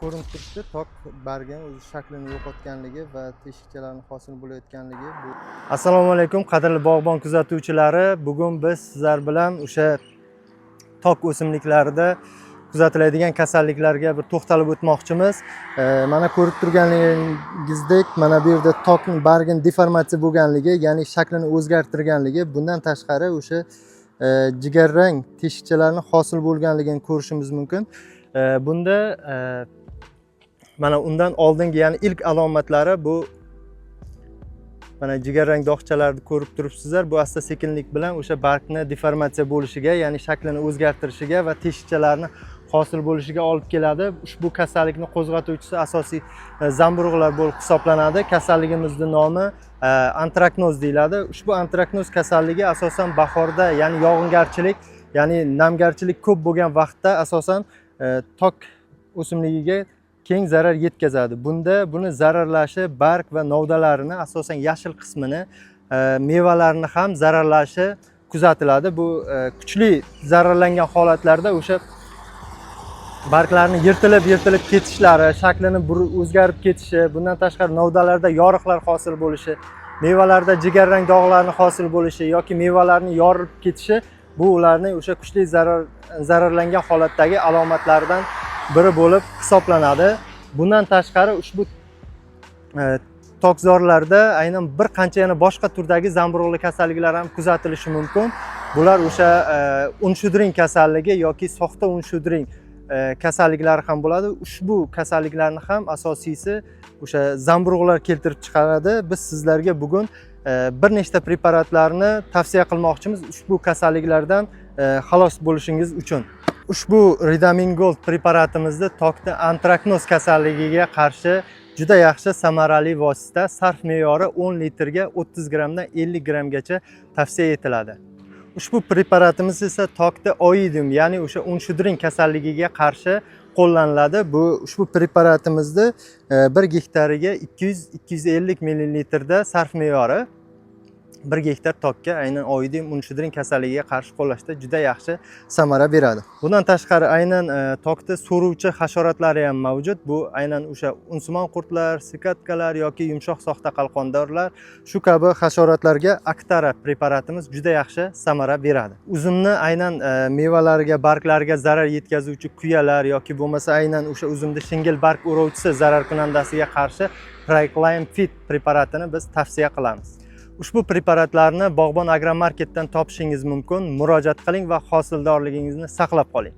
ko'rinib turibdi, tok bargning o'z shaklini yo'qotganligi va teshikchalarning hosil bo'layotganligi bu. Assalomu alaykum qadrli bog'bon kuzatuvchilari. Bugun biz sizlar bilan o'sha tok o'simliklarida kuzatiladigan kasalliklarga bir to'xtalib o'tmoqchimiz. Mana ko'rib turganingizdek, mana bu yerda tokning bargin deformatsiya bo'lganligi, ya'ni shaklini o'zgartirganligi, bundan tashqari o'sha jigarrang teshikchalarning hosil bo'lganligini ko'rishimiz mumkin. Bunda mana undan oldingi, ya'ni ilk alomatlari bu mana jigarrang dog'chalarni ko'rib turibsizlar. Bu asta sekinlik bilan o'sha bargni deformatsiya bo'lishiga, ya'ni shaklini o'zgartirishiga va teshikchalarni hosil bo'lishiga olib keladi. Ushbu kasallikni qo'zg'atuvchisi asosiy zamburug'lar bo'lib hisoblanadi. Kasalligimizning nomi antraknoz deyiladi. Ushbu antraknoz kasalligi asosan bahorda, ya'ni yog'ingarchilik, ya'ni namgarchilik ko'p bo'lgan vaqtda asosan tok o'simligiga keng zarar yetkazadi. Bunda buni zararlashi barg va novdalarini, asosan yashil qismini, mevalarini ham zararlashi kuzatiladi. Bu kuchli zararlangan holatlarda o'sha barglarning yirtilib ketishlari, shaklini o'zgarib ketishi, bundan tashqari novdalarda yoriqlar hosil bo'lishi, mevalarda jigarrang dog'larning hosil bo'lishi yoki mevalarning yorilib ketishi bu ularning o'sha kuchli zararlangan holatdagi alomatlaridan biri bo'lib hisoblanadi. Bundan tashqari ushbu tokzorlarda aynan bir qancha yana boshqa turdagi zamburug'li kasalliklar ham kuzatilishi mumkin. Bular o'sha un shudring kasalligi yoki soxta un shudring kasalliklari ham bo'ladi. Ushbu kasalliklarni ham asosiysi o'sha zamburug'lar keltirib chiqaradi. Biz sizlarga bugun bir nechta preparatlarni tavsiya qilmoqchimiz ushbu kasalliklardan xalos bo'lishingiz uchun. Ushbu Ridamin Gold preparatimizda tokda antraknoz kasalligiga qarshi juda yaxshi samarali vosita. Sarf me'yori 10 litrga 30 grammdan 50 grammgacha tavsiya etiladi. Ushbu preparatimiz esa tokda oidium, ya'ni o'sha un shudring kasalligiga qarshi qo'llaniladi. Bu ushbu preparatimizni 1 gektariga 200-250 ml sarf me'yori 1 gektar tokka aynan oidium un shudring kasalligiga qarshi qo'llashda juda yaxshi samara beradi. Bundan tashqari aynan tokda so'ruvchi hasharotlari ham mavjud. Bu aynan o'sha unsimon qurtlar, sikatkalar yoki yumshoq soxta qalqondorlar, shu kabi hasharotlarga Aktara preparatimiz juda yaxshi samara beradi. Uzumni aynan mevalariga, barglariga zarar yetkazuvchi kuyalar yoki bo'lmasa aynan o'sha uzumda shingil barg o'rovchisi zarar kunandasiga qarshi Triclime Fit preparatini biz tavsiya qilamiz. Ushbu preparatlarni Bog'bon Agromarketdan topishingiz mumkin. Murojaat qiling va hosildorligingizni saqlab qoling.